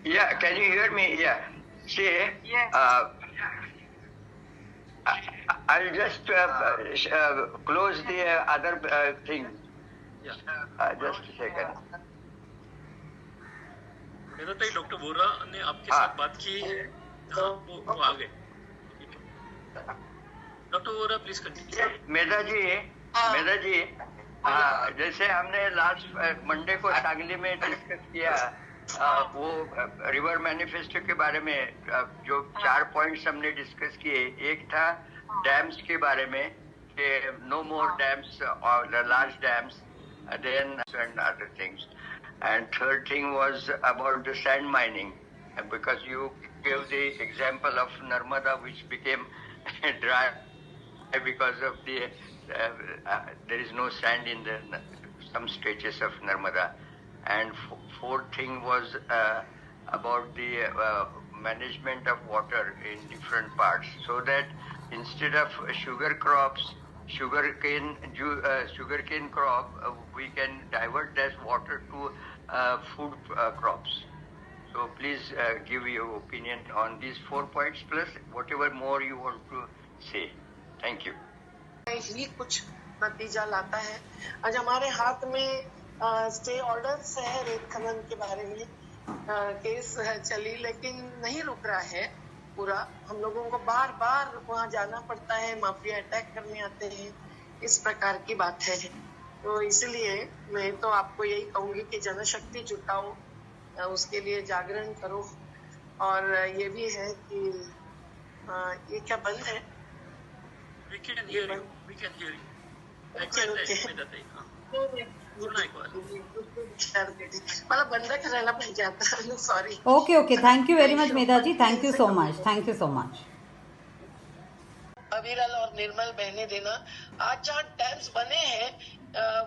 Yeah, can you hear me? Yeah. See, Yes. I'll just close the other thing. Just a second. मेधा ताई, doctor Vora ने आपके साथ बात की है। हाँ, वो आ गए। Doctor Vora please continue. Medha ji, जैसे हमने लास्ट मंडे को सांगली में डिस्कस किया, वो रिवर मैनिफेस्टो के बारे में जो 4 पॉइंट्स हमने डिस्कस किए, एक था डैम्स के बारे में कि नो मोर डैम्स और large dams, then and other things, and third thing was about the sand mining, because you gave the example of Narmada, which became dry because of the there is no sand in the some stretches of Narmada. And fourth thing was about the management of water in different parts, so that instead of sugarcane crop, we can divert that water to food crops. So please give your opinion on these 4 points plus whatever more you want to say. Thank you. ही कुछ नतीजा लाता है। आज हमारे हाथ में stay orders है रेत खनन के बारे में, केस चली लेकिन नहीं रुक रहा है पूरा। हम लोगों को बार बार वहाँ जाना पड़ता है, माफिया अटैक करने आते हैं, इस प्रकार की बात है। तो इसलिए मैं तो आपको यही कहूंगी कि जनशक्ति जुटाओ, उसके लिए जागरण करो। और ये भी है कि ये क्या बंद है? We can hear you. We can hear you. मतलब बंद रहना पड़ जाता है। Sorry. Okay, thank you very much Medha ji, thank you so much. अविरल और निर्मल बहने देना। आज जहाँ डैम्स बने हैं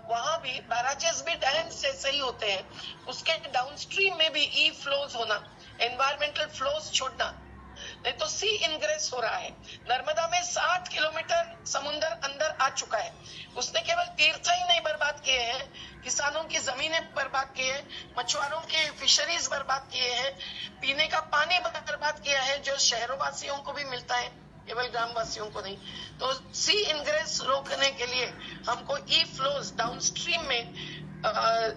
वहाँ भी बैराजेस भी डैम्स जैसे ही होते हैं, उसके डाउनस्ट्रीम में भी ई फ्लोज होना, एनवायरमेंटल फ्लोज छोड़ना, नहीं तो सी इनग्रेस हो रहा है। नर्मदा में 60 किलोमीटर समुद्र अंदर आ चुका है। उसने केवल तीर्थ ही नहीं बर्बाद किए हैं, किसानों की जमीनें बर्बाद किए हैं, मछुआरों के फिशरीज बर्बाद किए हैं, पीने का पानी बर्बाद किया है जो शहरों वासियों को भी मिलता है, केवल ग्रामवासियों को नहीं। तो सी इनग्रेस रोकने के लिए हमको ई फ्लोज डाउनस्ट्रीम में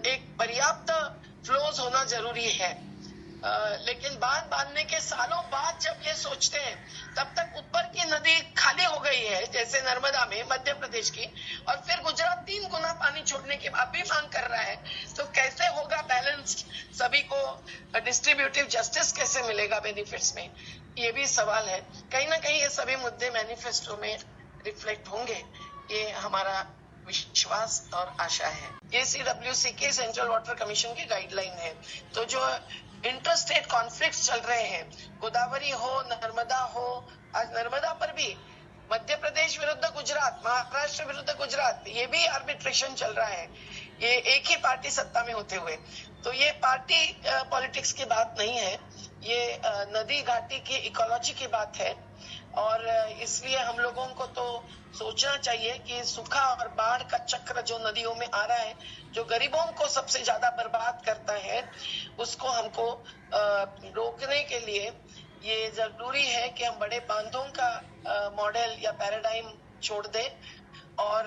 एक पर्याप्त फ्लोज होना जरूरी है। लेकिन बांध बांधने के सालों बाद जब ये सोचते हैं, तब तक ऊपर की नदी खाली हो गई है, जैसे नर्मदा में मध्य प्रदेश की, और फिर गुजरात 3 गुना पानी छोड़ने की अब भी मांग कर रहा है। तो कैसे होगा बैलेंस? सभी को डिस्ट्रीब्यूटिव जस्टिस कैसे मिलेगा बेनिफिट्स में? ये भी सवाल है। कहीं ना कहीं ये सभी मुद्दे मैनिफेस्टो में रिफ्लेक्ट होंगे, ये हमारा विश्वास और आशा है। ये CWC के सेंट्रल वाटर कमीशन की गाइडलाइन है। तो जो इंटरस्टेट कॉन्फ्लिक्ट्स चल रहे हैं, गोदावरी हो, नर्मदा हो, आज नर्मदा पर भी मध्य प्रदेश विरुद्ध गुजरात, महाराष्ट्र विरुद्ध गुजरात, ये भी आर्बिट्रेशन चल रहा है, ये एक ही पार्टी सत्ता में होते हुए। तो ये पार्टी पॉलिटिक्स की बात नहीं है, ये नदी घाटी की इकोलॉजी की बात है। और इसलिए हम लोगों को तो सोचना चाहिए कि सूखा और बाढ़ का चक्र जो नदियों में आ रहा है, जो गरीबों को सबसे ज्यादा बर्बाद करता है, उसको हमको रोकने के लिए ये जरूरी है कि हम बड़े बांधों का मॉडल या पैराडाइम छोड़ दें। और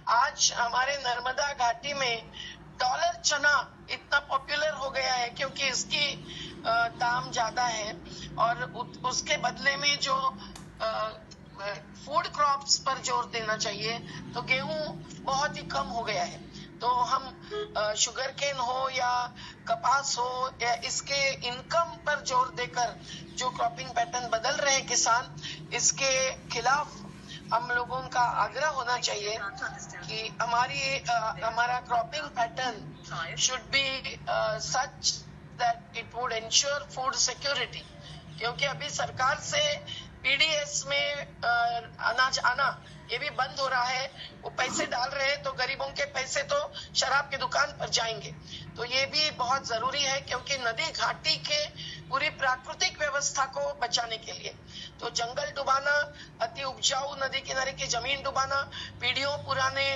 आज हमारे नर्मदा घाटी में डॉलर चना इतना पॉपुलर हो गया है क्योंकि इसकी दाम ज्यादा है, और उसके बदले में जो फूड क्रॉप्स पर जोर देना चाहिए, तो गेहूं बहुत ही कम हो गया है। तो हम शुगर केन हो या कपास हो या इसके इनकम पर जोर देकर जो क्रॉपिंग पैटर्न बदल रहे हैं किसान, इसके खिलाफ हम लोगों का आग्रह होना चाहिए कि हमारा cropping pattern should be such that it would ensure food security. क्योंकि अभी सरकार से पीडीएस में अनाज आना ये भी बंद हो रहा है। वो पैसे डाल रहे हैं तो गरीबों के पैसे तो शराब की दुकान पर जाएंगे। तो ये भी बहुत जरूरी है, क्योंकि नदी घाटी के पूरी प्राकृतिक व्यवस्था को बचाने के लिए तो जंगल डुबाना, अति उपजाऊ नदी किनारे की जमीन डुबाना, पीढ़ियों पुराने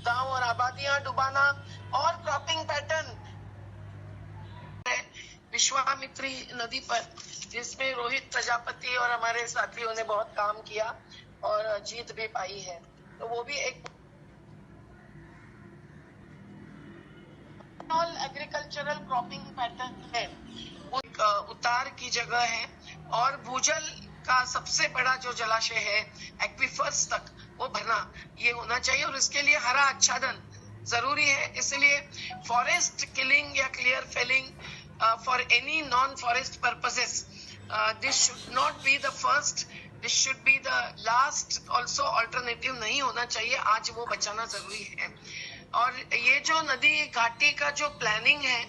गांव और आबादियां डुबाना, और क्रॉपिंग पैटर्न विश्वामित्री नदी पर, जिसमें रोहित प्रजापति और हमारे साथियों ने बहुत काम किया और जीत भी पाई है। तो वो भी एक एग्रीकल्चरल क्रॉपिंग पैटर्न है, वो उतार की जगह है और भूजल का सबसे बड़ा जो जलाशय है एक्विफर्स तक वो भरना ये होना चाहिए और इसके लिए हरा आच्छादन जरूरी है। इसलिए फॉरेस्ट किलिंग या clear felling for any non forest purposes, this should not be the first, this should be the last also, alternative नहीं होना चाहिए। आज वो बचाना जरूरी है। और ये जो नदी घाटी का जो प्लानिंग है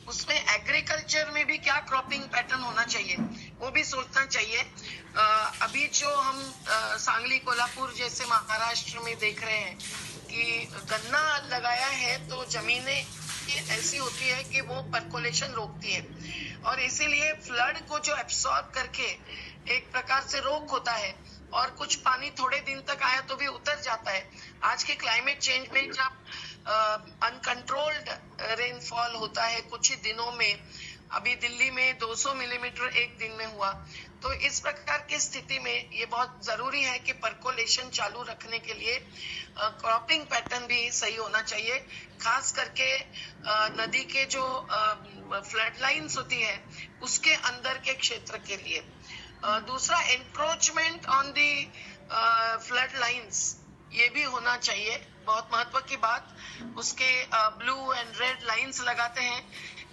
उसमें एग्रीकल्चर में भी क्या क्रॉपिंग पैटर्न होना चाहिए वो भी सोचना चाहिए। अभी जो हम सांगली कोल्हापुर जैसे महाराष्ट्र में देख रहे हैं कि गन्ना लगाया है तो जमीनें ऐसी होती है कि वो परकोलेशन रोकती है और इसीलिए फ्लड को जो एब्सॉर्ब करके एक प्रकार से रोक होता है और कुछ पानी थोड़े दिन तक आया तो भी उतर जाता है। आज के क्लाइमेट चेंज में जब अनकंट्रोल्ड रेनफॉल होता है कुछ ही दिनों में, अभी दिल्ली में 200 मिलीमीटर एक दिन में हुआ, तो इस प्रकार की स्थिति में ये बहुत जरूरी है कि परकोलेशन चालू रखने के लिए क्रॉपिंग पैटर्न भी सही होना चाहिए, खास करके नदी के जो फ्लड लाइन्स होती है उसके अंदर के क्षेत्र के लिए। दूसरा, encroachment on the flood lines ये भी होना चाहिए, बहुत महत्व की बात। उसके ब्लू एंड रेड लाइन्स लगाते हैं,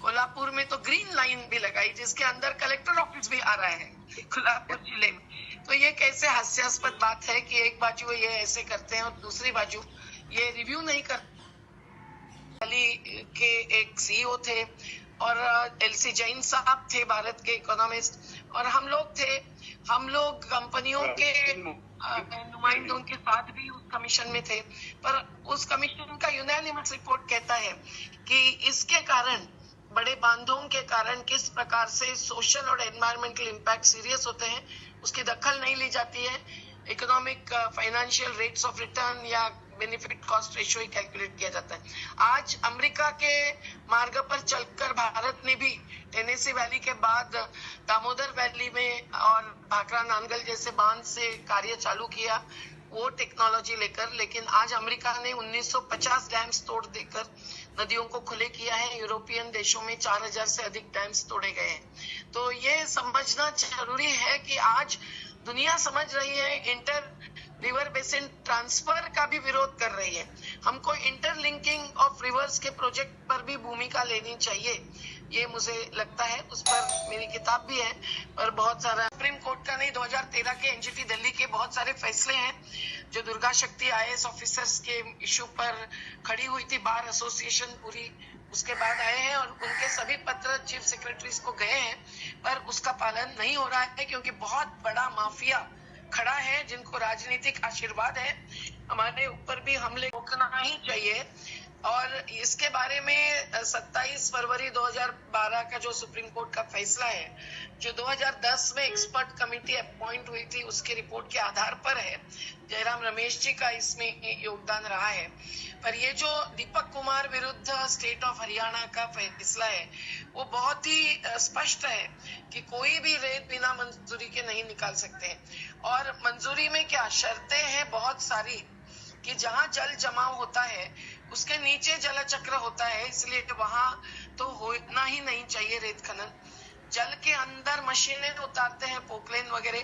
कोल्हापुर में तो ग्रीन लाइन भी लगाई जिसके अंदर कलेक्टर ऑफिस भी आ रहा है कोल्हापुर जिले में। तो ये कैसे हास्यास्पद बात है कि एक बाजू ये ऐसे करते हैं और दूसरी बाजू ये रिव्यू नहीं करते। के एक सीईओ थे और एलसी जैन साहब थे भारत के इकोनॉमिस्ट, और हम लोग कंपनियों के नुमाइंदों के साथ भी उस कमीशन में थे। पर उस कमीशन का यूनानिमस रिपोर्ट कहता है कि इसके कारण, बड़े बांधों के कारण किस प्रकार से सोशल और एनवायरमेंटल इम्पैक्ट सीरियस होते हैं उसकी दखल नहीं ली जाती है। Economic financial rates of return या बेनिफिट कॉस्ट रेशियो ही कैलकुलेट किया जाता है। आज अमेरिका के मार्ग पर चलकर भारत ने भी टेनेसी वैली के बाद दामोदर वैली में और भाखरा नानगल जैसे बांध से कार्य चालू किया वो टेक्नोलॉजी लेकर, लेकिन आज अमेरिका ने 1950 डैम्स तोड़ देकर नदियों को खुले किया है। यूरोपियन देशों में 4000 से अधिक डैम्स तोड़े गए हैं। तो ये समझना जरूरी है कि आज दुनिया समझ रही है, इंटर रिवर बेसिन ट्रांसफर का भी विरोध कर रही है। हमको इंटरलिंकिंग ऑफ रिवर्स के प्रोजेक्ट पर भी भूमिका लेनी चाहिए, ये मुझे लगता है। उस पर मेरी किताब भी है, पर बहुत सारा सुप्रीम कोर्ट का नहीं, 2013 के एनजीटी दिल्ली के बहुत सारे फैसले हैं जो दुर्गा शक्ति आईएएस ऑफिसर्स के इशू पर खड़ी हुई थी, बार एसोसिएशन पूरी उसके बाद आए हैं और उनके सभी पत्र चीफ सेक्रेटरीज को गए हैं, पर उसका पालन नहीं हो रहा है क्योंकि बहुत बड़ा माफिया खड़ा है जिनको राजनीतिक आशीर्वाद है। हमारे ऊपर भी हमले रोकना ही चाहिए। और इसके बारे में 27 फरवरी 2012 का जो सुप्रीम कोर्ट का फैसला है, जो 2010 में एक्सपर्ट कमेटी अपॉइंट हुई थी उसके रिपोर्ट के आधार पर है। जयराम रमेश जी का इसमें योगदान रहा है। पर ये जो दीपक कुमार विरुद्ध स्टेट ऑफ हरियाणा का फैसला है वो बहुत ही स्पष्ट है कि कोई भी रेत बिना मंजूरी के नहीं निकाल सकते हैं। और मंजूरी में क्या शर्तें हैं बहुत सारी कि जहां जल जमाव होता है उसके नीचे जल चक्र होता है, इसलिए वहां तो होना ही नहीं चाहिए रेत खनन। जल के अंदर मशीनें उतारते हैं पोकलेन वगैरह,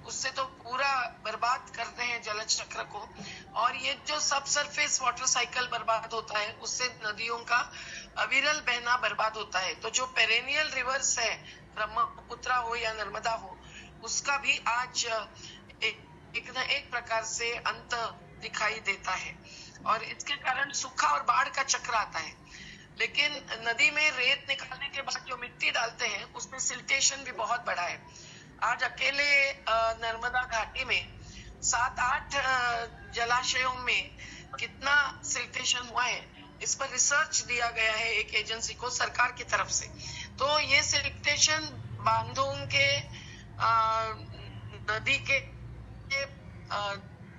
उससे तो पूरा बर्बाद करते हैं जल चक्र को। और ये जो सब सरफेस वाटर साइकिल बर्बाद होता है उससे नदियों का अविरल बहना बर्बाद होता है। तो जो पेरेनियल रिवर्स है, ब्रह्मपुत्र हो या नर्मदा हो, उसका भी आज एक न एक प्रकार से अंत दिखाई देता है और इसके कारण सूखा और बाढ़ का चक्र आता है। लेकिन नदी में रेत निकालने के बाद जो मिट्टी डालते हैं उसमें सिल्टेशन भी बहुत बड़ा है। आज अकेले नर्मदा घाटी में 7-8 जलाशयों में कितना सिल्टेशन हुआ है इस पर रिसर्च दिया गया है एक एजेंसी को सरकार की तरफ से। तो ये सिल्टेशन बांधों के नदी के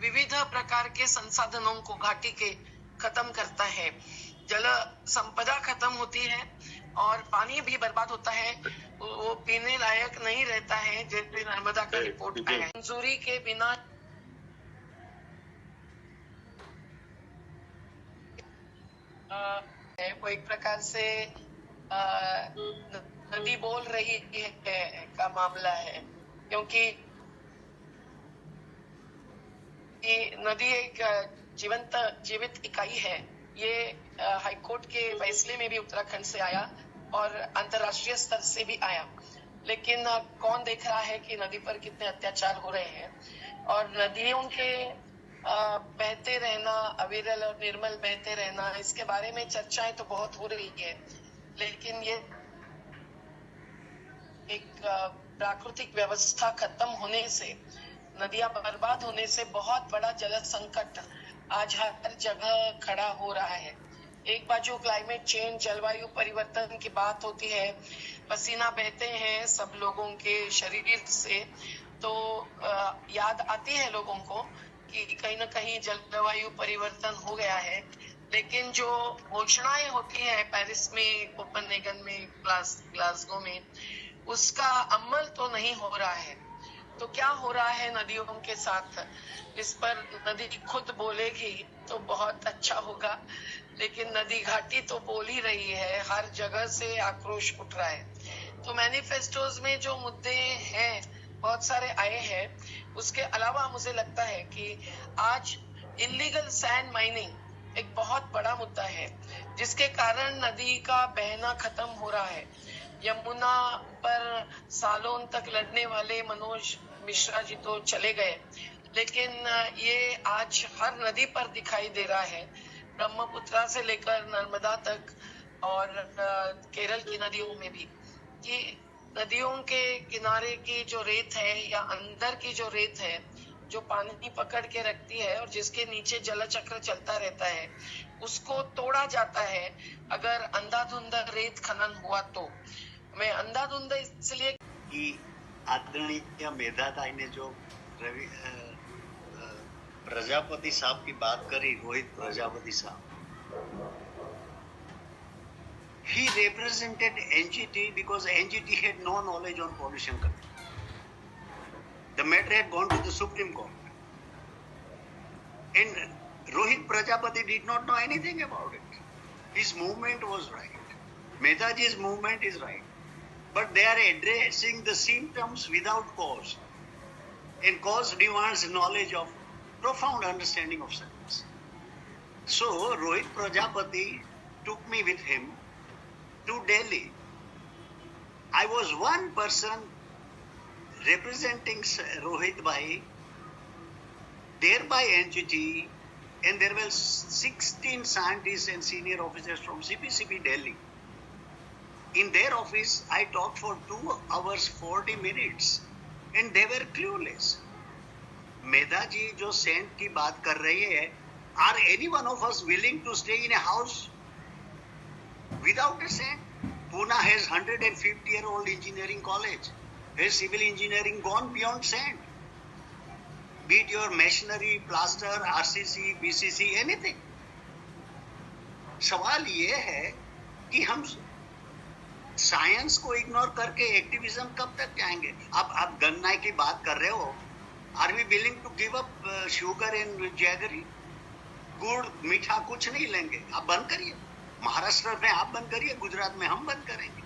विविध प्रकार के संसाधनों को घाटी के खत्म करता है, जल संपदा खत्म होती है और पानी भी बर्बाद होता है, वो पीने लायक नहीं रहता है, जैसे नर्मदा का रिपोर्ट आया है। मंजूरी के बिना वो एक प्रकार से नदी बोल रही है का मामला है, क्योंकि नदी एक जीवित इकाई है। ये हाईकोर्ट के फैसले में भी उत्तराखंड से आया और अंतर्राष्ट्रीय स्तर से भी आया, लेकिन कौन देख रहा है कि नदी पर कितने अत्याचार हो रहे हैं। और नदियों के बहते रहना, अविरल और निर्मल बहते रहना, इसके बारे में चर्चाएं तो बहुत हो रही है, लेकिन ये एक प्राकृतिक व्यवस्था खत्म होने से, नदियां बर्बाद होने से बहुत बड़ा जल संकट आज हर जगह खड़ा हो रहा है। एक बाजू क्लाइमेट चेंज, जलवायु परिवर्तन की बात होती है, पसीना बहते हैं सब लोगों के शरीर से, तो याद आती है लोगों को कि कहीं ना कहीं जलवायु परिवर्तन हो गया है। लेकिन जो घोषणाएं होती है पेरिस में, कोपेनहेगन में, ग्लासगो में, उसका अमल तो नहीं हो रहा है। तो क्या हो रहा है नदियों के साथ, इस पर नदी खुद बोलेगी तो बहुत अच्छा होगा, लेकिन नदी घाटी तो बोल ही रही है, हर जगह से आक्रोश उठ रहा है। तो मैनिफेस्टोज में जो मुद्दे हैं बहुत सारे आए हैं, उसके अलावा मुझे लगता है कि आज इलीगल सैंड माइनिंग एक बहुत बड़ा मुद्दा है, जिसके कारण नदी का बहना खत्म हो रहा है। यमुना पर सालों तक लड़ने वाले मनोज मिश्रा जी तो चले गए, लेकिन ये आज हर नदी पर दिखाई दे रहा है, ब्रह्मपुत्रा से लेकर नर्मदा तक और केरल की नदियों में भी, कि नदियों के किनारे की जो रेत है या अंदर की जो रेत है, जो पानी पकड़ के रखती है और जिसके नीचे जल चक्र चलता रहता है, उसको तोड़ा जाता है अगर अंधाधुंध रेत खनन हुआ तो। मैं अंधाधुंध इसलिए कि आदरणीय मेधा ताई ने जो प्रजापति साहब की बात करी, रोहित प्रजापति साहब, he represented NGT because NGT had no knowledge on pollution control. The matter had gone to the Supreme Court, and Rohit Prajapati did not know anything about it. His movement was right, Medhaji's movement is right, but they are addressing the symptoms without cause, and cause demands knowledge of profound understanding of science. So Rohit Prajapati took me with him to Delhi. I was one person representing Rohit Bhai, there by NGT, and there were 16 scientists and senior officers from CPCB Delhi. In their office, I talked for 2 hours 40 minutes, and they were clueless. Medha ji jo saint की बात कर रही है, are any one of us willing to stay in a house without a saint? Pune has 150-year-old engineering college. Has civil engineering gone beyond sand? Be it your machinery, plaster, RCC, BCC, anything. सवाल ये है कि हम science को ignore करके activism कब तक जाएंगे? आप गन्ना की बात कर रहे हो, are we willing to give up sugar and jaggery? गुड़ मीठा कुछ नहीं लेंगे, आप बंद करिए। महाराष्ट्र में आप बंद करिए, गुजरात में हम बंद करेंगे।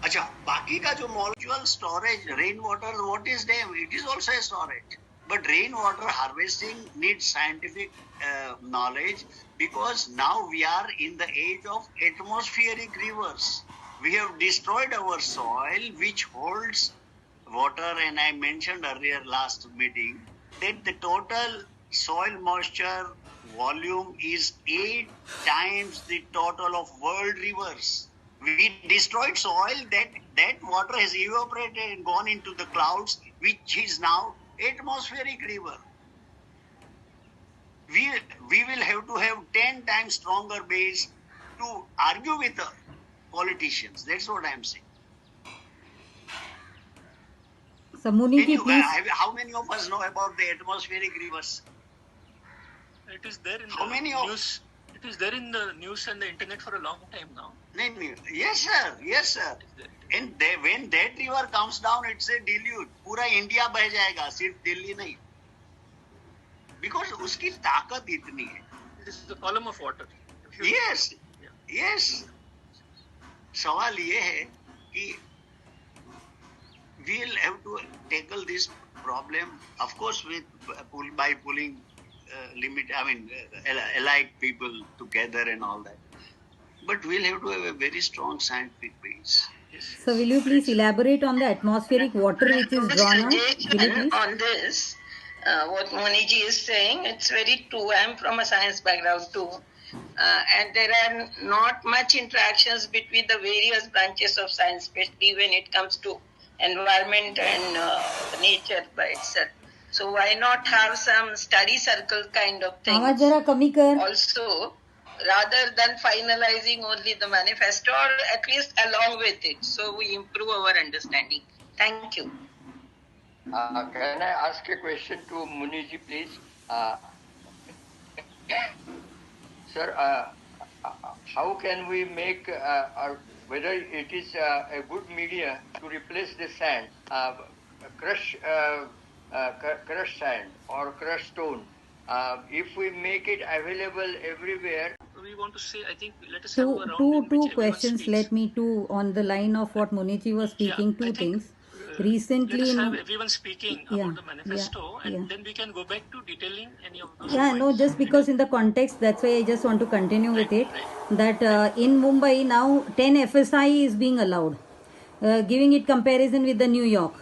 अच्छा, बाकी का जो molecule storage, rain water, what is them? It is also a storage, but rainwater harvesting needs scientific knowledge, because now we are in the age of atmospheric rivers. We have destroyed our soil which holds water, and I mentioned earlier last meeting that the total soil moisture volume is 8 times the total of world rivers. We destroyed soil, that water has evaporated and gone into the clouds, which is now atmospheric river. We will have to have 10 times stronger base to argue with the politicians. That's what I am saying. So Muniki, please. How many of us know about the atmospheric rivers? It is there in How the many news. It is there in the news and the internet for a long time now. Yes, sir. Yes, sir. And when that river comes down, it's a deluge. पूरा India बह जाएगा, सिर्फ दिल्ली नहीं. Because उसकी ताकत इतनी है. It is the column of water. Yes. Yeah. Yes. सवाल ये है कि we'll have to tackle this problem, of course, by pulling allied people together and all that. But we'll have to have a very strong scientific base. So will you please elaborate on the atmospheric water which is drawn out? Will you please? On this, what Moniji is saying, it's very true. I'm from a science background too. And there are not much interactions between the various branches of science, especially when it comes to environment and nature by itself. So why not have some study circle kind of thing? आवाज जरा कमी कर. Also, rather than finalizing only the manifesto, or at least along with it, so we improve our understanding. Thank you. Can I ask a question to Muniji, please? Sir, how can we make, whether it is a good media to replace the sand, crushed sand or crushed stone? If we make it available everywhere. We want to say, I think, let us have a round in Two which everyone questions. speaks. Let me on the line of what Moniji was speaking. Yeah, two I think, things. Recently, let us have everyone speaking yeah, about the manifesto, yeah. and then we can go back to detailing any of those Yeah, points. no, just because in the context, that's why I just want to continue with it. Right. That in Mumbai now 10 FSI is being allowed, giving it comparison with the New York.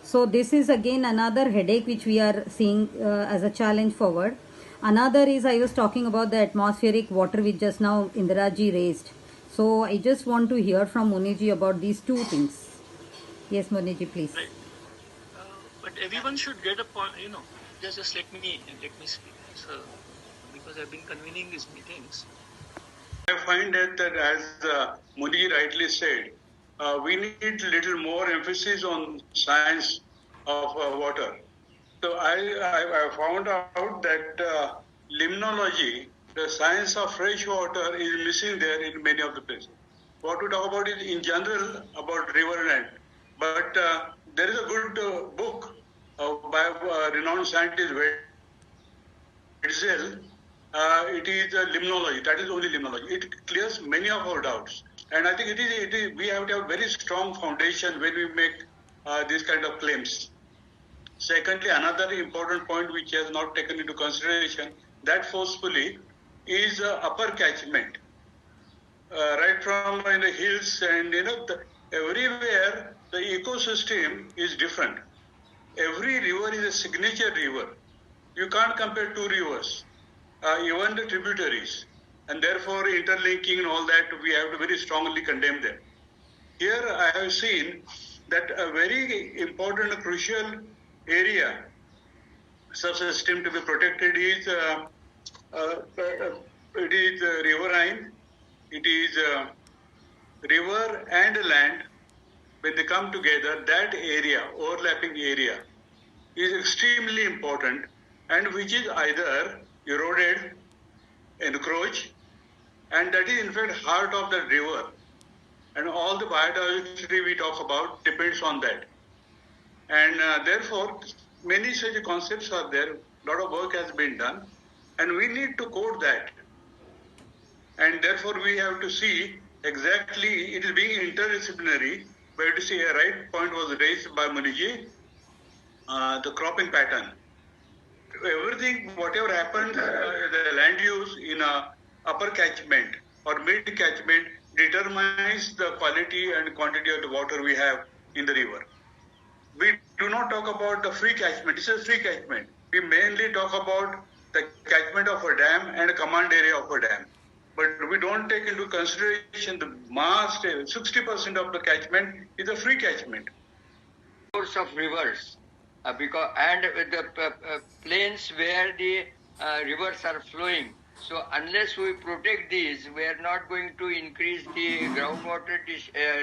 So this is again another headache which we are seeing as a challenge forward. Another is I was talking about the atmospheric water which just now Indiraji raised. So I just want to hear from Muniji about these two things. Yes, Muniji, please. Right. But everyone should get a point, just let me speak. So, because I've been convening these meetings. I find that as Modi rightly said, we need little more emphasis on science of water. So I found out that limnology, the science of fresh water, is missing there in many of the places. What we talk about is in general about river land, but there is a good book by renowned scientist Wetzel. It is limnology. That is only limnology. It clears many of our doubts, and I think it is. We have to have very strong foundation when we make these kind of claims. Secondly, another important point which has not taken into consideration that forcefully is upper catchment, right from in the hills and everywhere the ecosystem is different. Every river is a signature river. You can't compare two rivers, even the tributaries, and therefore interlinking and all that we have to very strongly condemn them. Here I have seen that a very important, crucial area subsystem to be protected is riverine. It is river and land. When they come together, that area, overlapping area, is extremely important, and which is either eroded, encroached, and that is in fact heart of the river. And all the biodiversity we talk about depends on that. And therefore, many such concepts are there. A lot of work has been done, and we need to code that. And therefore, we have to see exactly, it is being interdisciplinary, but to see a right point was raised by Muniji, the cropping pattern. Everything, whatever happens, the land use in a upper catchment or mid catchment determines the quality and quantity of the water we have in the river. We do not talk about the free catchment. This is free catchment. We mainly talk about the catchment of a dam and a command area of a dam. But we don't take into consideration the mass, 60% of the catchment is a free catchment. Source of rivers, because and the plains where the rivers are flowing. So unless we protect these, we are not going to increase the groundwater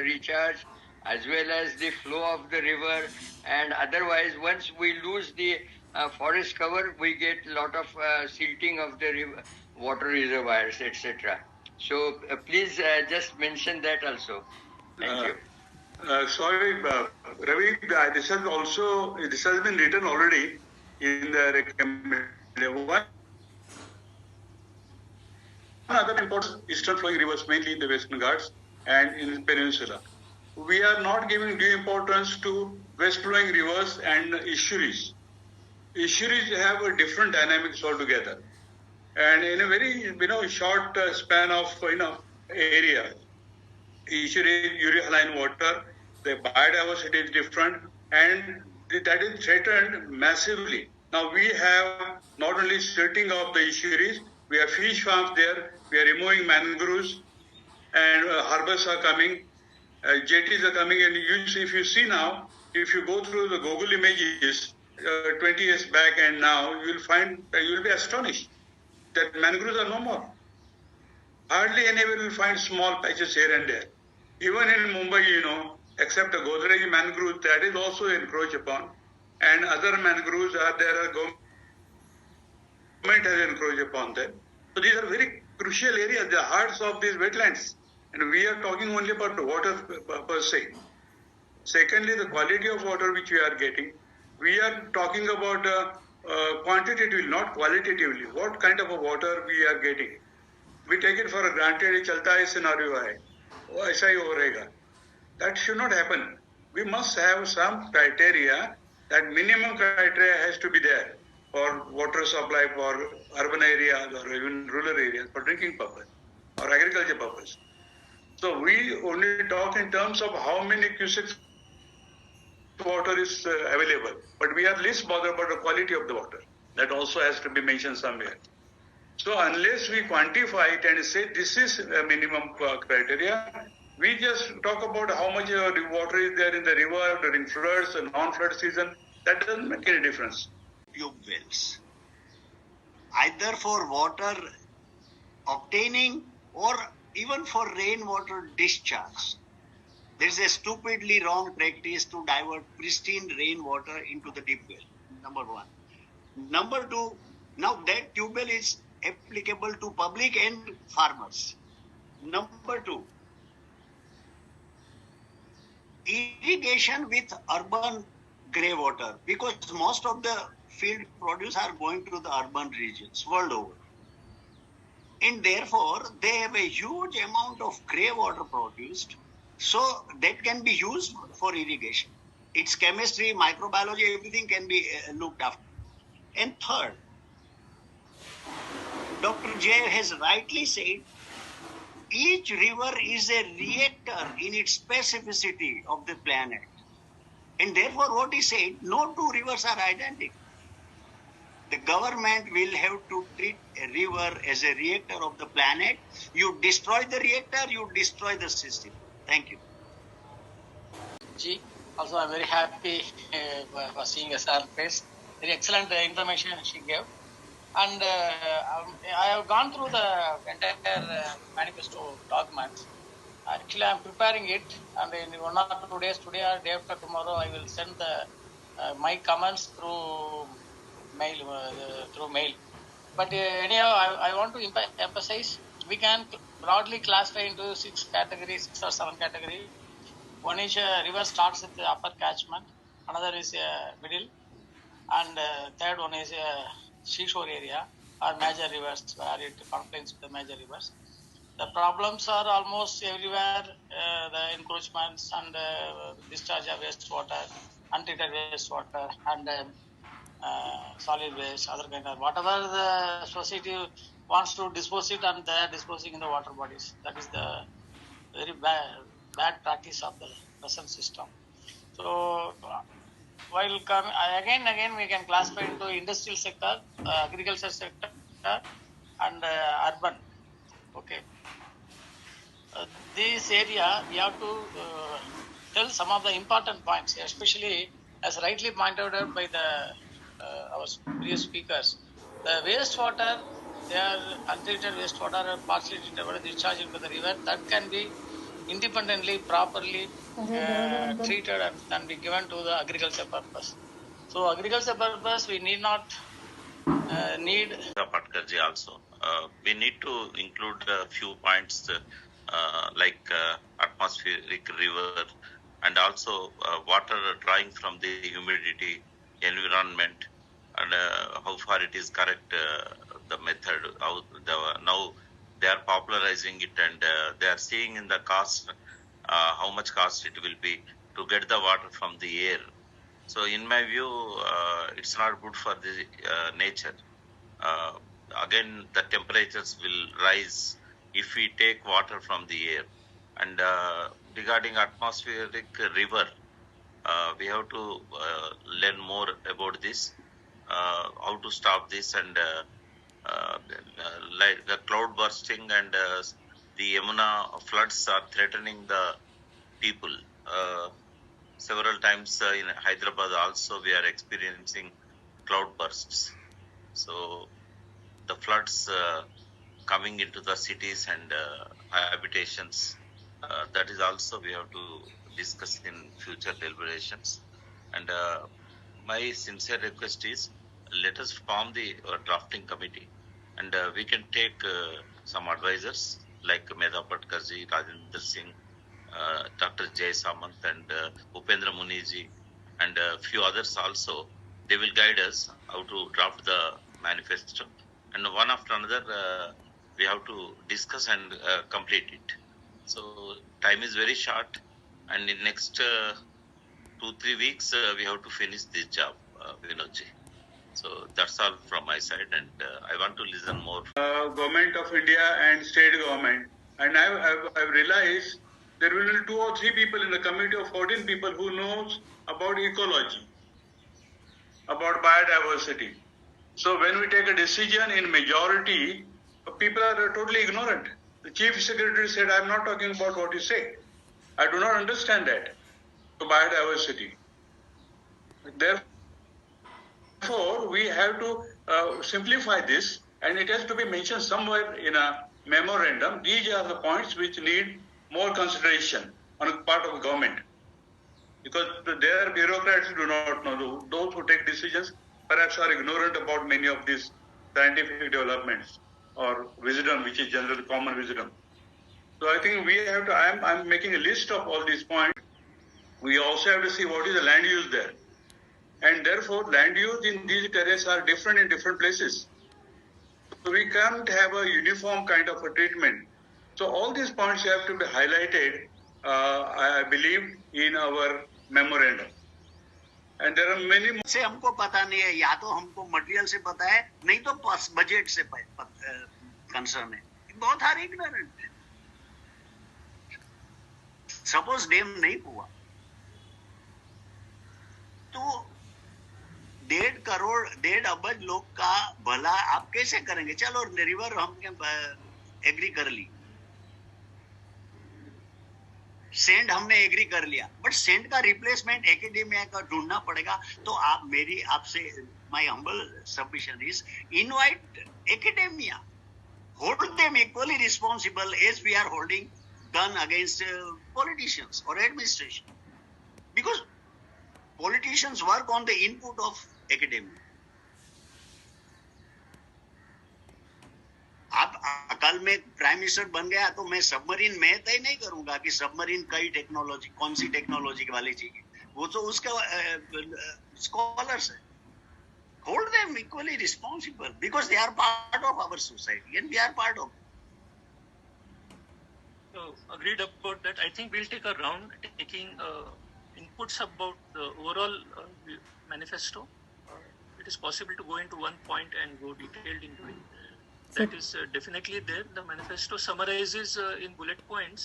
recharge as well as the flow of the river. And otherwise, once we lose the forest cover, we get a lot of silting of the river, water reservoirs, etc. So please just mention that also. Thank you. Sorry, Ravi, this has been written already in the recommendation. One other important eastern flowing rivers, mainly in the Western Ghats and in the peninsula. We are not giving due importance to west flowing rivers and estuaries. Estuaries have a different dynamics altogether. And in a very short span of area, estuary urea-haline water, the biodiversity is different, and that is threatened massively. Now we have not only silting of the estuaries, we have fish farms there, we are removing mangroves, and harbors are coming, jetties are coming, and if you see now, if you go through the Google images 20 years back and now, you will be astonished that mangroves are no more. Hardly anywhere will find small patches here and there. Even in Mumbai, except the Godrej mangrove, that is also encroached upon, and other mangroves are there. Government has encroached upon them. So these are very crucial areas, the hearts of these wetlands, and we are talking only about water per se. Secondly, the quality of water which we are getting, we are talking about quantitatively, not qualitatively. What kind of a water we are getting? We take it for granted, ये चलता है scenario है, वो ऐसा ही हो रहेगा. That should not happen. We must have some criteria. That minimum criteria has to be there for water supply for urban areas or even rural areas for drinking purpose or agriculture purpose. So we only talk in terms of how many cubics water is available, but we are least bothered about the quality of the water. That also has to be mentioned somewhere. So unless we quantify it and say this is a minimum criteria, we just talk about how much water is there in the river during floods and non-flood season. That doesn't make any difference. Tube wells, either for water obtaining or even for rainwater discharge. There is a stupidly wrong practice to divert pristine rainwater into the deep well. Number one. Number two, now that tube well is applicable to public and farmers. Number two, irrigation with urban grey water, because most of the field produce are going to the urban regions world over. And therefore, they have a huge amount of grey water produced, so that can be used for irrigation. Its chemistry, microbiology, everything can be looked after. And third, Dr. J has rightly said, each river is a reactor in its specificity of the planet. And therefore, what he said, no two rivers are identical. The government will have to treat a river as a reactor of the planet. You destroy the reactor, you destroy the system. Thank you. Ji, also I'm very happy for seeing her face. Very excellent information she gave. And I have gone through the entire manifesto document. Actually, I am preparing it, and in 1 or 2 days, today or day after tomorrow, I will send my comments through mail. But anyhow, I want to emphasize, we can broadly classify into 6 or 7 categories. One is river starts with the upper catchment, another is middle, and third one is seashore area or major rivers where it conflicts with the major rivers. The problems are almost everywhere, the encroachments and discharge of wastewater, untreated wastewater, and solid waste, other kind of whatever the society wants to dispose it, and they are disposing in the water bodies. That is the very bad practice of the present system. So while again we can classify into industrial sector, agriculture sector, and urban. Okay. This area we have to tell some of the important points, especially as rightly pointed out by our previous speakers. The wastewater, they are untreated wastewater or partially treated water discharged into the river, that can be independently, properly treated and be given to the agriculture purpose. So agriculture purpose, we need not need. Patkarji also. We need to include a few points like atmospheric river and also water drawing from the humidity, environment, and how far it is correct, the method, how now they are popularizing it and they are seeing in the cost, how much cost it will be to get the water from the air. So in my view, it's not good for the nature. Uh, Again, the temperatures will rise if we take water from the air. And regarding atmospheric river, we have to learn more about this, how to stop this, and like the cloud bursting and the Yamuna floods are threatening the people. Several times in Hyderabad also we are experiencing cloud bursts. So the floods coming into the cities and habitations, that is also we have to discuss in future deliberations. And my sincere request is, let us form the drafting committee and we can take some advisors like Medha Patkarji, Rajendra Singh, Dr. Jay Samant and Upendra Muniji and a few others also. They will guide us how to draft the manifesto, and one after another we have to discuss and complete it. So time is very short, and in next 2-3 weeks we have to finish this job, Vinodji. So that's all from my side, and I want to listen more. Government of India and state government, and I've realized there will be 2 or 3 people in the committee of 14 people who knows about ecology, about biodiversity. So when we take a decision in majority, people are totally ignorant. The chief secretary said, I'm not talking about what you say. I do not understand that. So biodiversity. Therefore, we have to simplify this, and it has to be mentioned somewhere in a memorandum. These are the points which need more consideration on the part of the government. Because their bureaucrats do not know. Those who take decisions perhaps are ignorant about many of these scientific developments or wisdom, which is general common wisdom. So I think we have to, I'm making a list of all these points. We also have to see what is the land use there. And therefore, land use in these terrains are different in different places. So we can't have a uniform kind of a treatment. So all these points have to be highlighted, I believe, in our memorandum. And there are many more. से हमको पता नहीं है, या तो हमको material से पता है, नहीं तो बजट से कंसर्न है. बहुत हार इग्नोरेंट है. सपोज डैम नहीं हुआ तो 1.5 करोड़ 1.5 अरब लोग का भला आप कैसे करेंगे? चलो रिवर हमने एग्री कर ली, सेंड हमने एग्री कर लिया, बट सेंड का रिप्लेसमेंट एकेडेमिया का ढूंढना पड़ेगा. तो आप मेरी आपसे my humble submission is invite academia, hold them equally responsible as we are holding done against politicians or administration, because politicians work on the input of academia. आप अकल में प्राइम मिनिस्टर बन गया तो मैं सबमरीन में तय नहीं करूंगा कि सबमरीन कई टेक्नोलॉजी, कौन सी टेक्नोलॉजी वाली चाहिए, वो तो उसका स्कॉलर्स है. Hold them equally responsible because they are part of our society and we are part of. Agreed about that. I think we'll take a round taking inputs about the overall manifesto. It is possible to go into one point and go detailed into it. That is definitely there. The manifesto summarizes in bullet points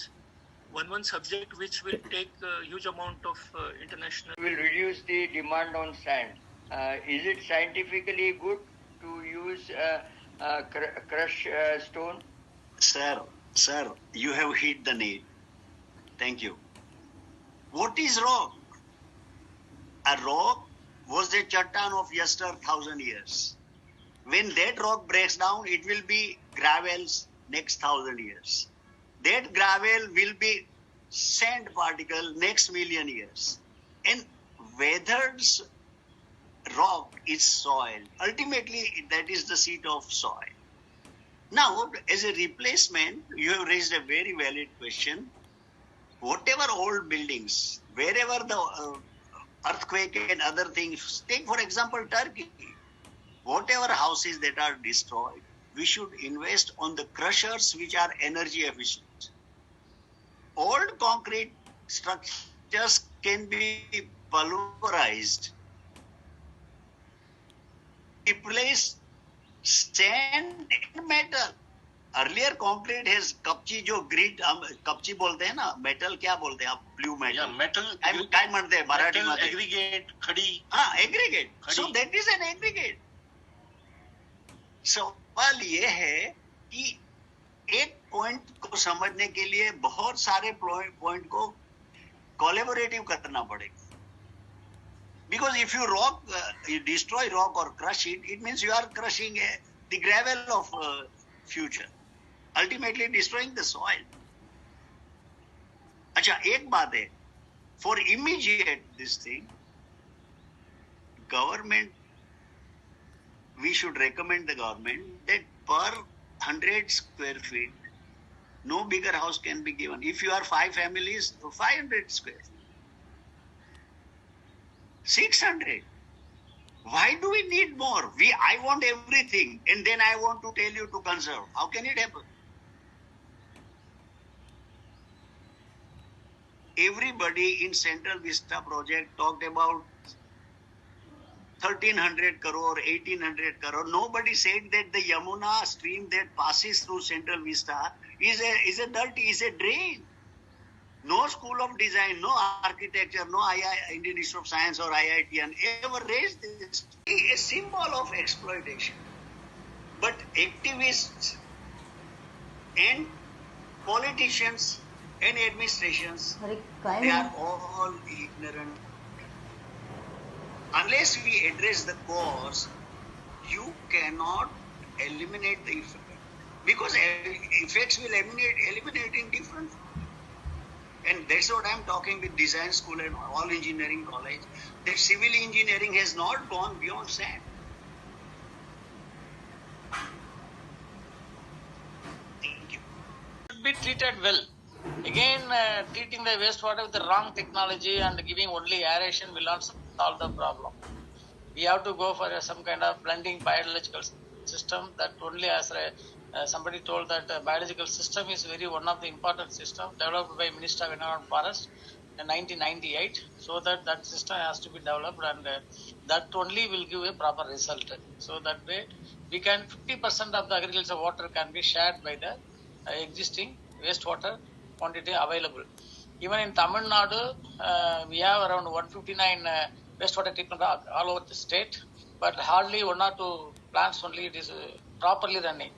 one subject which will take a huge amount of international. Will reduce the demand on sand. Is it scientifically good to use crushed stone? Sir, you have hit the nail. Thank you. What is rock? A rock was a chattan of yester 1,000 years. When that rock breaks down, it will be gravels next 1,000 years. That gravel will be sand particle next 1,000,000 years. And weathered rock is soil. Ultimately, that is the seat of soil. Now, as a replacement, you have raised a very valid question. Whatever old buildings, wherever the earthquake and other things, take for example Turkey, whatever houses that are destroyed, we should invest on the crushers which are energy efficient. Old concrete structures can be pulverized, replace sand and metal. Earlier concrete has कपची जो grid कपची बोलते हैं ना, metal क्या बोलते हैं आप, blue metal, metal काय म्हणते मराठी मध्ये, एग्रीगेट, खडी. हाँ aggregate. So that is an aggregate. सवाल ये है कि एक पॉइंट को समझने के लिए बहुत सारे पॉइंट को कोलैबोरेटिव करना पड़ेगा. Because if you you destroy rock or crush it, it means you are crushing the gravel of future, ultimately destroying the soil. अच्छा, एक बात है, for immediate this thing, government, we should recommend the government that per 100 square feet, no bigger house can be given. If you are 5 families, 500 square feet. 600. Why do we need more? I want everything, and then I want to tell you to conserve. How can it happen? Everybody in Central Vista project talked about 1300 crore, 1800 crore. Nobody said that the Yamuna stream that passes through Central Vista is a drain. No school of design, no architecture, no Indian Institute of Science or IITN ever raised this. A symbol of exploitation. But activists and politicians and administrations, they are all ignorant. Unless we address the cause, you cannot eliminate the effect. Because effects will eliminate in different forms. And that's what I'm talking with design school and all engineering college, that civil engineering has not gone beyond sand. Thank you. Should be treated well. Again, treating the wastewater with the wrong technology and giving only aeration will not solve the problem. We have to go for some kind of blending biological system that only as somebody told that biological system is one of the important system developed by Minister of Environment Forest in 1998. So that system has to be developed, and that only will give a proper result. So that way, we can 50% of the agricultural water can be shared by the existing wastewater quantity available. Even in Tamil Nadu, we have around 159 wastewater treatment all over the state, but hardly 1 or 2 plants only it is properly running.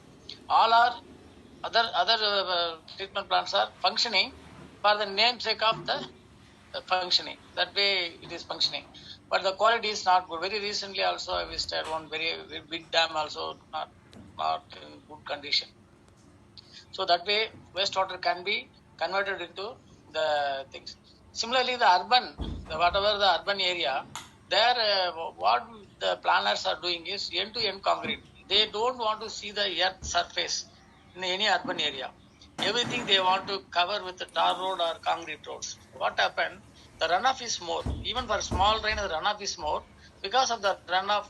All our other treatment plants are functioning for the namesake of the functioning. That way it is functioning, but the quality is not good. Very recently also I visited one very big dam, also not in good condition. So that way wastewater can be converted into the things. Similarly, whatever the urban area, there what the planners are doing is end-to-end concrete. They don't want to see the earth surface in any urban area. Everything they want to cover with the tar road or concrete roads. What happened? The runoff is more. Even for small rain, the runoff is more because of the runoff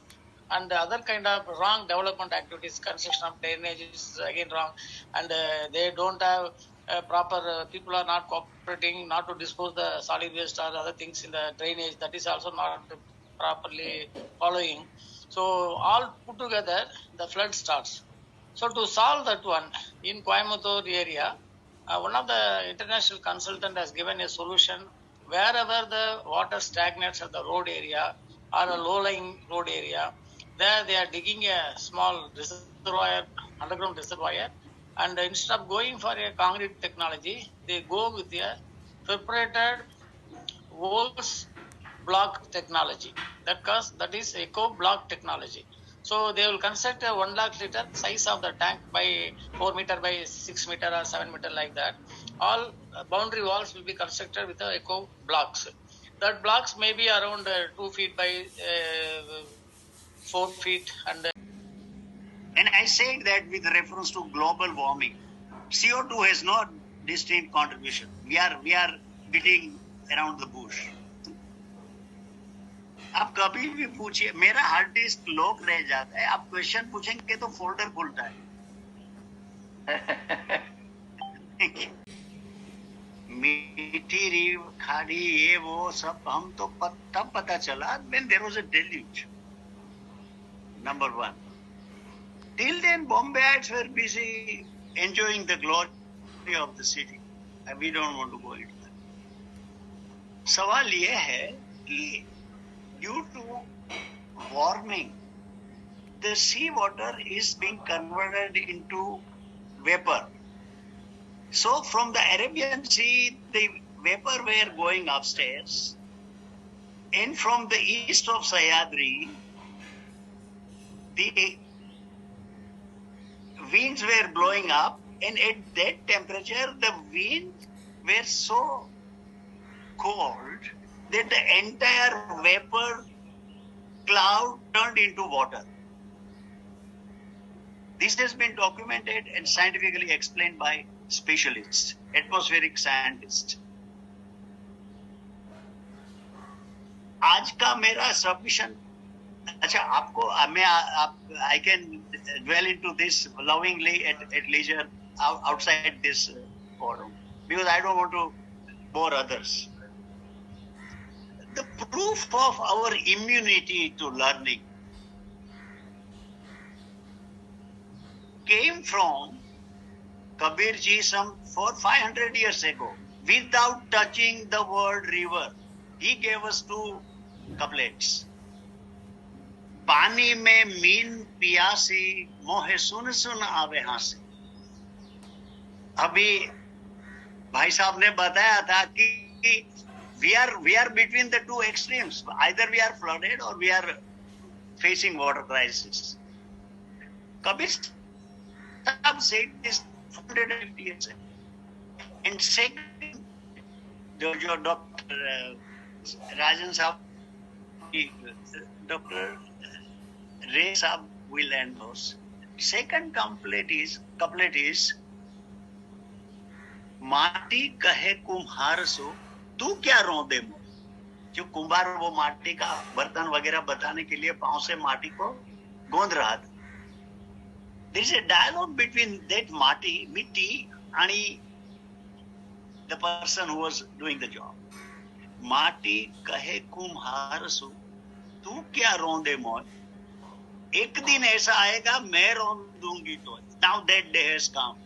and the other kind of wrong development activities. Construction of drainage is again wrong, and they don't have proper. People are not cooperating not to dispose the solid waste or other things in the drainage. That is also not properly following. So all put together, the flood starts. So to solve that one, in Coimbatore area, one of the international consultant has given a solution. Wherever the water stagnates at the road area or a low-lying road area, there they are digging a small reservoir, underground reservoir, and instead of going for a concrete technology, they go with a perforated holes block technology. That is eco block technology. So they will construct a 1 lakh liter size of the tank by 4 meter by 6 meter or 7 meter like that. All boundary walls will be constructed with the eco blocks. That blocks may be around 2 feet by 4 feet. And I said that with reference to global warming, CO2 has no distinct contribution. We are beating around the bush. आप कभी भी पूछिए, मेरा hard disk lock रह जाता है, आप question पूछेंगे तो फोल्डर खुलता है. मीठी रीव खाड़ी ये वो सब हम तो तब पता चला when there was a deluge. Number one. Till then, Bombayites were busy enjoying the glory of the city. And we don't want to go into that. सवाल ये है कि due to warming, the sea water is being converted into vapor. So from the Arabian Sea, the vapor were going upstairs, and from the east of Sahyadri, the winds were blowing up, and at that temperature, the winds were so cold that the entire vapor cloud turned into water. This has been documented and scientifically explained by specialists, atmospheric scientists. आज का मेरा submission, अच्छा आपको I can dwell into this lovingly at leisure outside this forum because I don't want to bore others. The proof of our immunity to learning came from Kabirji some 400-500 years ago without touching the word river. He gave us 2 couplets. पानी में mean पियासी मोहे सुन सुन आवे हासी. अभी भाई साहब ने बताया था कि we are between the 2 extremes. Either we are flooded or we are facing water crisis. Kabir Sahib said this 150 years ago. And second, Dr. Rajan Sahib, Dr. Ray Sahib will end those. Second couplet is माटी कहे कुम्हार सो तू क्या रौंदे मुँह. जो कुम्हार वो माटी का बर्तन वगैरह बताने के लिए पांव से माटी को गोंद रहा था. There is a dialogue between that mitti and the person who was doing the job. माटी कहे कुम्हार सो तू क्या रौंदे मोय. एक दिन ऐसा आएगा मैं रौंद दूंगी तो. Now that day has come.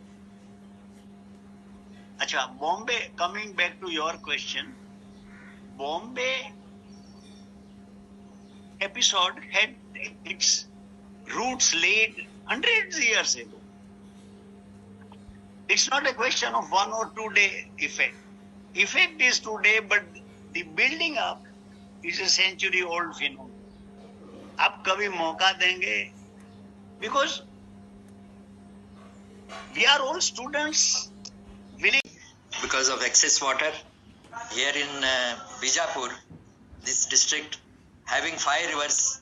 अच्छा, Bombay, coming back to your question, Bombay episode had its roots laid hundreds of years ago. It's not a question of 1 or 2 day effect. Effect is today, but the building up is a century old phenomenon. आप कभी मौका देंगे? Because we are all students willing. Because of excess water here in Bijapur, this district, having 5 rivers,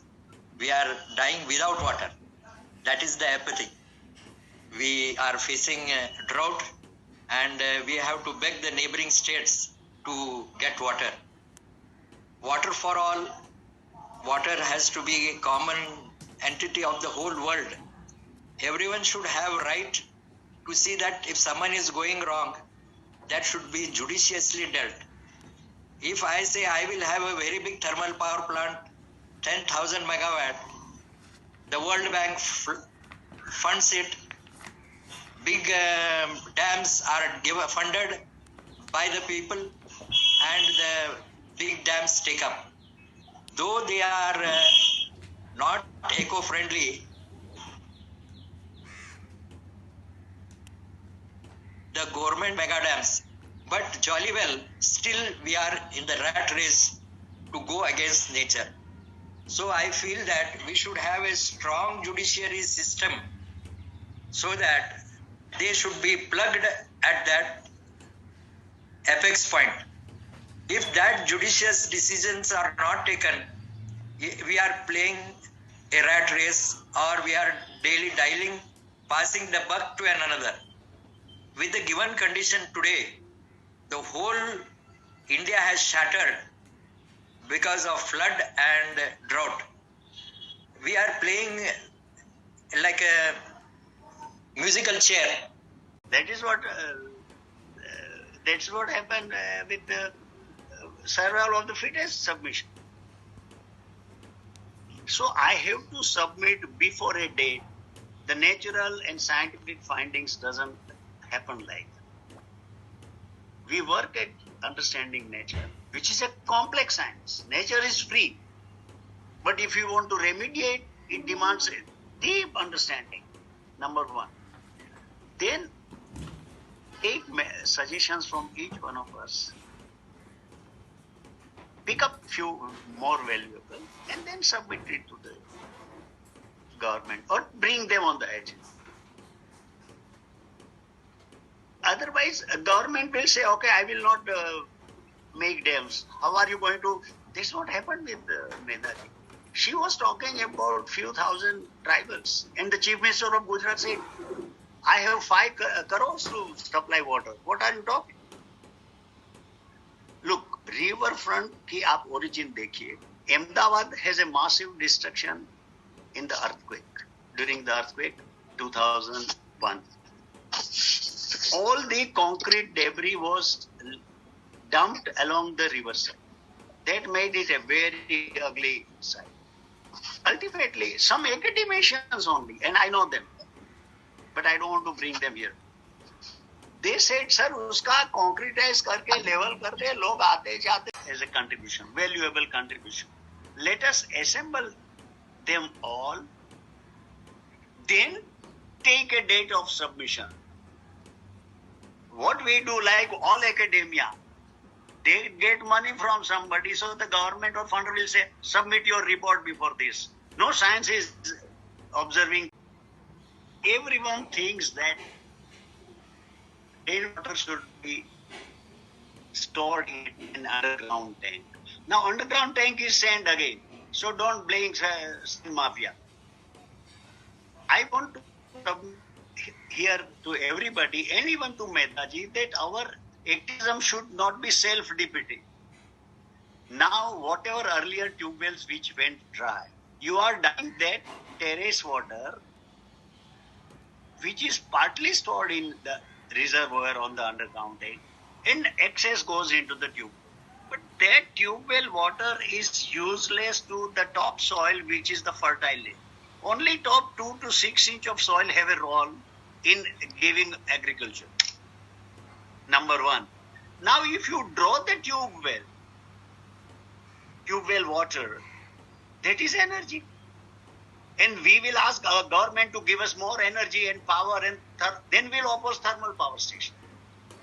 we are dying without water. That is the apathy. We are facing drought, and we have to beg the neighboring states to get water. Water for all. Water has to be a common entity of the whole world. Everyone should have right to see that if someone is going wrong, that should be judiciously dealt. If I say I will have a very big thermal power plant, 10,000 megawatt, the World Bank funds it, big dams are funded by the people, and the big dams take up. Though they are not eco-friendly, the government mega dams, but jolly well, still we are in the rat race to go against nature. So I feel that we should have a strong judiciary system so that they should be plugged at that apex point. If that judicious decisions are not taken, we are playing a rat race, or we are daily dialing, passing the buck to another. With the given condition today, the whole India has shattered because of flood and drought. We are playing like a musical chair. That is what that's what happened with the survival of the fittest submission. So I have to submit before a date. The natural and scientific findings doesn't happen like that. We work at understanding nature, which is a complex science. Nature is free. But if you want to remediate, it demands a deep understanding, number one. Then take suggestions from each one of us, pick up few more valuable, and then submit it to the government or bring them on the edge. Otherwise, a government will say, okay, I will not make dams. How are you going to? This is what happened with Medha. She was talking about few thousand tribals, and the Chief Minister of Gujarat said, I have 5 crores to supply water. What are you talking? Look, riverfront की आप origin देखिए. Ahmedabad has a massive destruction in the earthquake, during the earthquake 2001. All the concrete debris was dumped along the riverside. That made it a very ugly sight. Ultimately, some academicians only, and I know them, but I don't want to bring them here. They said, sir, uska concretize karke level kar de, log aate jaate as a contribution, valuable contribution. Let us assemble them all, then take a date of submission. What we do, like all academia, they get money from somebody, so the government or funder will say, submit your report before this. No science is observing. Everyone thinks that rainwater should be stored in an underground tank. Now, underground tank is sand again, so don't blame mafia. I want to come here to everybody, and even to Medha, that our activism should not be self-defeating. Now, whatever earlier tube wells which went dry, you are dying that terrace water, which is partly stored in the reservoir on the underground tank, and excess goes into the tube. But that tube well water is useless to the topsoil, which is the fertile land. Only top 2 to 6 inch of soil have a role in giving agriculture. Number one. Now, if you draw the tube well water, that is energy. And we will ask our government to give us more energy and power, and then we'll oppose thermal power station.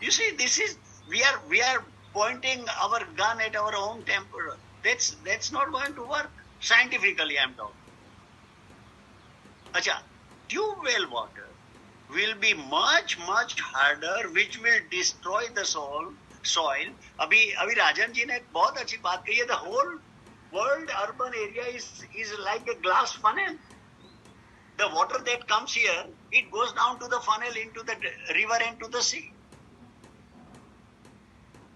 You see, this is we are pointing our gun at our own temper. That's not going to work. Scientifically, I'm talking. Acha, tube well water will be much harder, which will destroy the soil. अभी राजन जी ने एक बहुत अच्छी बात कही है. The whole world urban area is like a glass funnel. The water that comes here, it goes down to the funnel into the river and to the sea.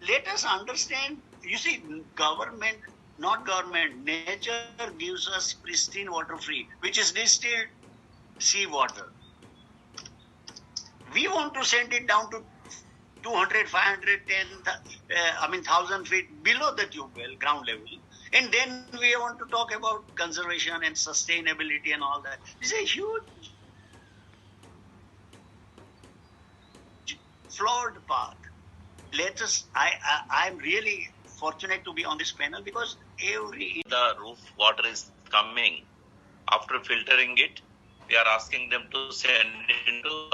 Let us understand. You see, nature gives us pristine water free, which is distilled sea water. We want to send it down to 200, 510, 1,000 feet below the tube well, ground level. And then we want to talk about conservation and sustainability and all that. It's a huge, flawed path. Let us, I'm really fortunate to be on this panel because the roof water is coming. After filtering it, we are asking them to send it into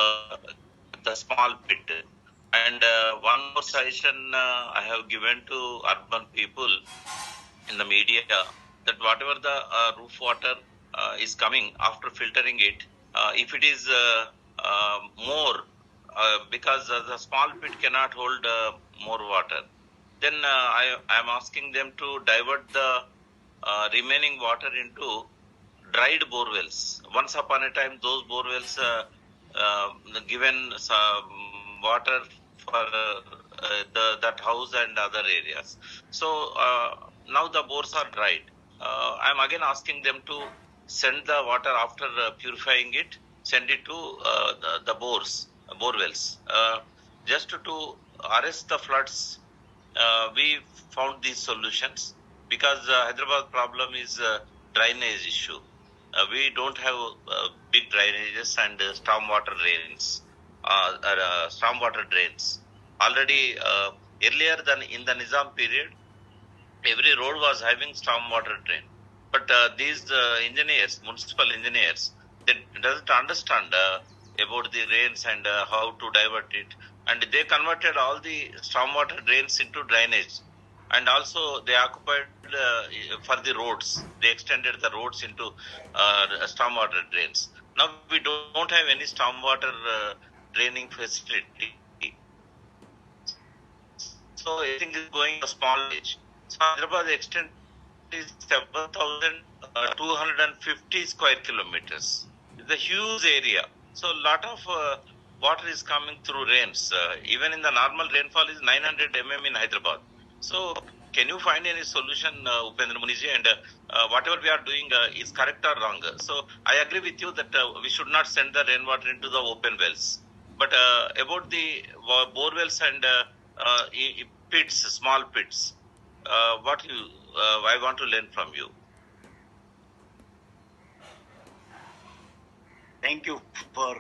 the small pit. And one more suggestion I have given to urban people in the media, that whatever the roof water is coming after filtering it, if it is more, because the small pit cannot hold more water. then I am asking them to divert the remaining water into dried bore wells. Once upon a time, those bore wells given some water for that house and other areas. So now the bores are dried. I am again asking them to send the water after purifying it, send it to the bore wells, just to arrest the floods. We found these solutions because Hyderabad problem is drainage issue. We don't have big drainages and stormwater drains, stormwater drains. Already earlier than in the Nizam period, every road was having stormwater drain. But these engineers, municipal engineers, they doesn't understand about the rains and how to divert it. And they converted all the stormwater drains into drainage. And also they occupied for the roads. They extended the roads into stormwater drains. Now we don't have any stormwater draining facility. So everything is going a small age. So Hyderabad extent is 7,250 square kilometers. It's a huge area. So a lot of water is coming through rains. Even in the normal rainfall is 900 mm in Hyderabad. So can you find any solution, Upendra Muniji? And whatever we are doing is correct or wrong? So I agree with you that we should not send the rainwater into the open wells. But about the bore wells and pits, small pits, what I want to learn from you. Thank you for